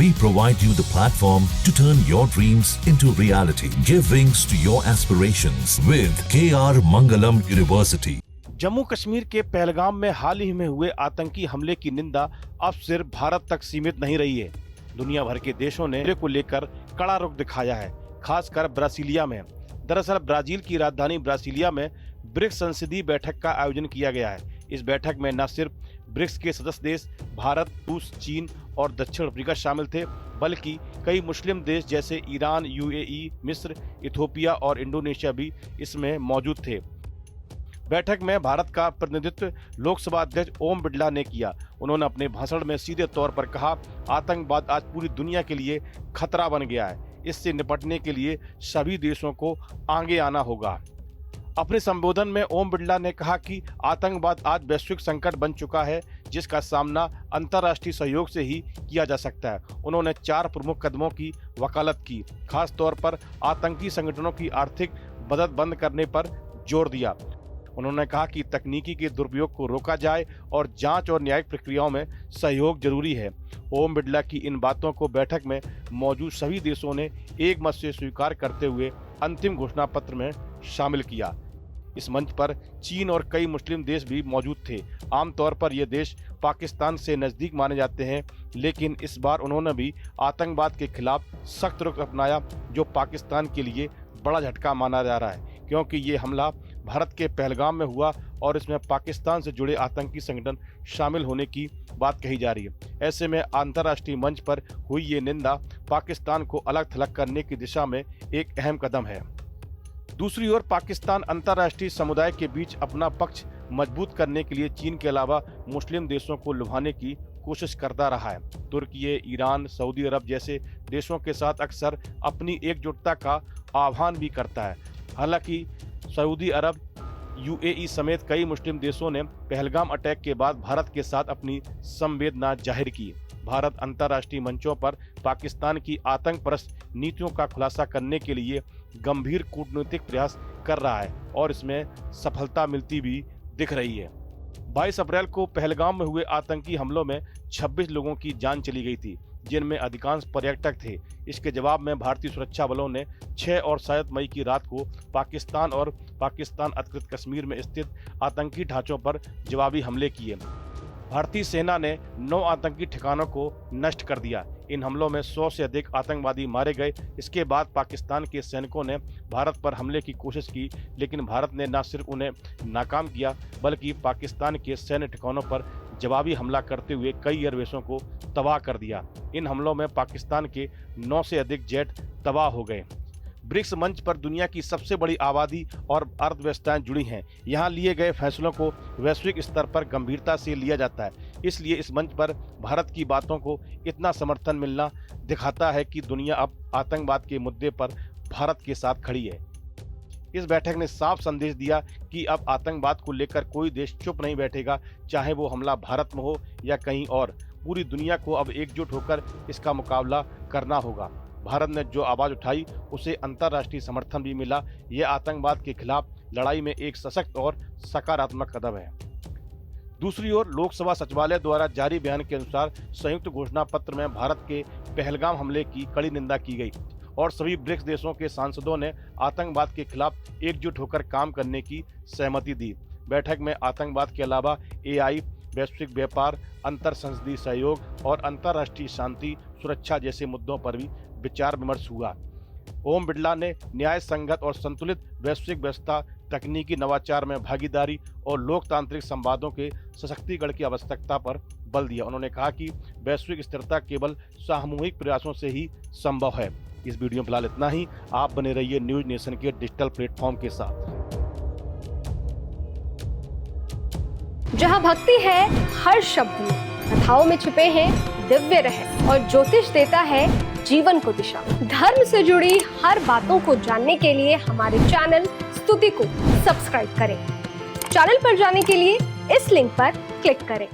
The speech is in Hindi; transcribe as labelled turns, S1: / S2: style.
S1: We provide you the platform to turn your dreams into reality. Give wings to your aspirations with KR Mangalam University.
S2: Jammu Kashmir के पहलगाम में हाल ही में हुए आतंकी हमले की निंदा अब सिर्फ भारत तक सीमित नहीं रही है। दुनिया भर के देशों ने हमले को लेकर कड़ा रुख दिखाया है, खासकर ब्राजीलिया में। दरअसल ब्राजील की राजधानी ब्राजीलिया में ब्रिक्स संसदीय बैठक का आयोजन किया गया है। इस बैठक में न सिर्फ ब्रिक्स के सदस्य देश भारत, रूस, चीन और दक्षिण अफ्रीका शामिल थे, बल्कि कई मुस्लिम देश जैसे ईरान, यूएई, मिस्र, इथोपिया और इंडोनेशिया भी इसमें मौजूद थे। बैठक में भारत का प्रतिनिधित्व लोकसभा अध्यक्ष ओम बिरला ने किया। उन्होंने अपने भाषण में सीधे तौर पर कहा, आतंकवाद आज पूरी दुनिया के लिए खतरा बन गया है। इससे निपटने के लिए सभी देशों को आगे आना होगा। अपने संबोधन में ओम बिरला ने कहा कि आतंकवाद आज वैश्विक संकट बन चुका है, जिसका सामना अंतर्राष्ट्रीय सहयोग से ही किया जा सकता है। उन्होंने 4 प्रमुख कदमों की वकालत की, खास तौर पर आतंकी संगठनों की आर्थिक मदद बंद करने पर जोर दिया। उन्होंने कहा कि तकनीकी के दुरुपयोग को रोका जाए और जांच और न्यायिक प्रक्रियाओं में सहयोग जरूरी है। ओम बिरला की इन बातों को बैठक में मौजूद सभी देशों ने एक मत से स्वीकार करते हुए अंतिम घोषणा पत्र में शामिल किया। इस मंच पर चीन और कई मुस्लिम देश भी मौजूद थे। आमतौर पर ये देश पाकिस्तान से नज़दीक माने जाते हैं, लेकिन इस बार उन्होंने भी आतंकवाद के खिलाफ सख्त रुख अपनाया, जो पाकिस्तान के लिए बड़ा झटका माना जा रहा है, क्योंकि ये हमला भारत के पहलगाम में हुआ और इसमें पाकिस्तान से जुड़े आतंकी संगठन शामिल होने की बात कही जा रही है। ऐसे में अंतर्राष्ट्रीय मंच पर हुई ये निंदा पाकिस्तान को अलग थलग करने की दिशा में एक अहम कदम है। दूसरी ओर पाकिस्तान अंतर्राष्ट्रीय समुदाय के बीच अपना पक्ष मजबूत करने के लिए चीन के अलावा मुस्लिम देशों को लुभाने की कोशिश करता रहा है। तुर्की, ईरान, सऊदी अरब जैसे देशों के साथ अक्सर अपनी एकजुटता का आह्वान भी करता है। हालांकि सऊदी अरब, यूएई समेत कई मुस्लिम देशों ने पहलगाम अटैक के बाद भारत के साथ अपनी संवेदना जाहिर की। भारत अंतर्राष्ट्रीय मंचों पर पाकिस्तान की आतंकपरस्त नीतियों का खुलासा करने के लिए गंभीर कूटनीतिक प्रयास कर रहा है और इसमें सफलता मिलती भी दिख रही है। 22 अप्रैल को पहलगाम में हुए आतंकी हमलों में 26 लोगों की जान चली गई थी, जिनमें अधिकांश पर्यटक थे। इसके जवाब में भारतीय सुरक्षा बलों ने 6 और 7 मई की रात को पाकिस्तान और पाकिस्तान अधिकृत कश्मीर में स्थित आतंकी ढांचों पर जवाबी हमले किए। भारतीय सेना ने 9 आतंकी ठिकानों को नष्ट कर दिया। इन हमलों में 100 से अधिक आतंकवादी मारे गए। इसके बाद पाकिस्तान के सैनिकों ने भारत पर हमले की कोशिश की, लेकिन भारत ने न सिर्फ उन्हें नाकाम किया, बल्कि पाकिस्तान के सैन्य ठिकानों पर जवाबी हमला करते हुए कई एयरबेसों को तबाह कर दिया। इन हमलों में पाकिस्तान के 9 से अधिक जेट तबाह हो गए। ब्रिक्स मंच पर दुनिया की सबसे बड़ी आबादी और अर्थव्यवस्थाएं जुड़ी हैं। यहाँ लिए गए फैसलों को वैश्विक स्तर पर गंभीरता से लिया जाता है। इसलिए इस मंच पर भारत की बातों को इतना समर्थन मिलना दिखाता है कि दुनिया अब आतंकवाद के मुद्दे पर भारत के साथ खड़ी है। इस बैठक ने साफ संदेश दिया कि अब आतंकवाद को लेकर कोई देश चुप नहीं बैठेगा, चाहे वो हमला भारत में हो या कहीं और। पूरी दुनिया को अब एकजुट होकर इसका मुकाबला करना होगा। भारत ने जो आवाज उठाई उसे अंतर्राष्ट्रीय समर्थन भी मिला। यह आतंकवाद के खिलाफ लड़ाई में एक सशक्त और सकारात्मक कदम है। दूसरी ओर लोकसभा सचिवालय द्वारा जारी बयान के अनुसार संयुक्त घोषणा पत्र में भारत के पहलगाम हमले की कड़ी निंदा की गई और सभी ब्रिक्स देशों के सांसदों ने आतंकवाद के खिलाफ एकजुट होकर काम करने की सहमति दी। बैठक में आतंकवाद के अलावा एआई, वैश्विक व्यापार, अंतर संसदीय सहयोग और अंतर्राष्ट्रीय शांति सुरक्षा जैसे मुद्दों पर भी विचार विमर्श हुआ। ओम बिरला ने न्याय संगत और संतुलित वैश्विक व्यवस्था, तकनीकी नवाचार में भागीदारी और लोकतांत्रिक संवादों के सशक्तिकरण की आवश्यकता पर बल दिया। उन्होंने कहा कि वैश्विक स्थिरता केवल सामूहिक प्रयासों से ही संभव है। इस वीडियो में फिलहाल इतना ही। आप बने रहिए न्यूज नेशन के डिजिटल प्लेटफॉर्म के साथ।
S3: जहां भक्ति है हर शब्द में, कथाओं में छुपे हैं दिव्य रहस्य और ज्योतिष देता है जीवन को दिशा। धर्म से जुड़ी हर बातों को जानने के लिए हमारे चैनल स्तुति को सब्सक्राइब करें। चैनल पर जाने के लिए इस लिंक पर क्लिक करें।